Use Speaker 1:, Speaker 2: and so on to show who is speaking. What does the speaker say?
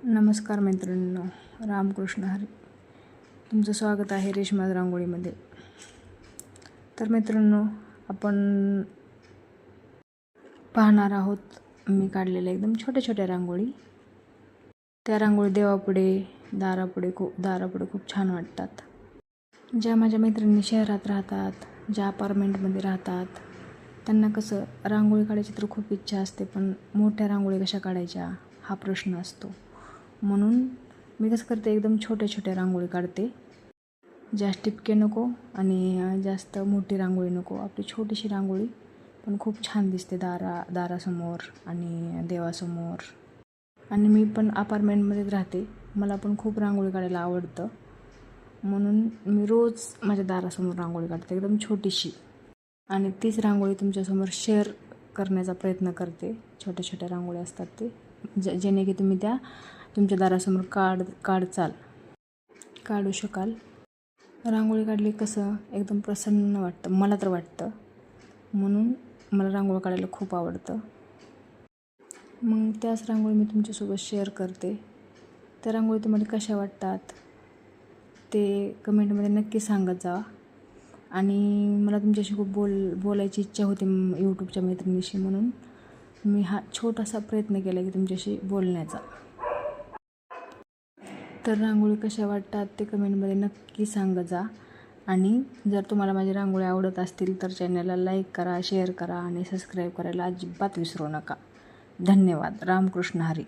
Speaker 1: नमस्कार मैत्रिणींनो, रामकृष्ण हरी. तुमचं स्वागत आहे रेश्मा रांगोळीमध्ये. तर मैत्रिणींनो, आपण पाहणार आहोत मी काढलेल्या एकदम छोट्या छोट्या रांगोळी. त्या रांगोळी देवापुढे, दारापुढे खूप छान वाटतात. ज्या माझ्या मैत्रिणी शहरात राहतात, ज्या अपार्टमेंटमध्ये राहतात, त्यांना कसं रांगोळी काढायची तर खूप इच्छा असते, पण मोठ्या रांगोळी कशा काढायच्या हा प्रश्न असतो. म्हणून मी कसं करते, एकदम छोट्या छोट्या रांगोळी काढते. जास्त टिपके नको आणि जास्त मोठी रांगोळी नको. आपली छोटीशी रांगोळी पण खूप छान दिसते दारासमोर आणि देवासमोर. आणि मी पण अपार्टमेंटमध्येच राहते, मला पण खूप रांगोळी काढायला आवडतं. म्हणून मी रोज माझ्या दारासमोर रांगोळी काढते, एकदम छोटीशी. आणि तीच रांगोळी तुमच्यासमोर शेअर करण्याचा प्रयत्न करते. छोट्या छोट्या रांगोळी असतात ते, जेणे की तुम्ही त्या तुमच्या दारासमोर काढू शकाल. रांगोळी काढली कसं एकदम प्रसन्न वाटतं, मला तर वाटतं. म्हणून मला रांगोळी काढायला खूप आवडतं. मग त्याच रांगोळी मी तुमच्यासोबत शेअर करते. त्या रांगोळी तुम्हाला कशा वाटतात ते कमेंटमध्ये नक्की सांगत जा. आणि मला तुमच्याशी खूप बोलायची इच्छा होती यूट्यूबच्या मैत्रिणीशी, म्हणून मी हा छोटासा प्रयत्न केला की तुमच्याशी बोलण्याचा. तर रांगोळी कशा वाटतात ते कमेंटमध्ये नक्की सांगत जा. आणि जर तुम्हाला माझी रांगोळी आवडत असतील तर चॅनलला लाईक करा, शेअर करा आणि सबस्क्राईब करायला अजिबात विसरू नका. धन्यवाद. रामकृष्ण हरी.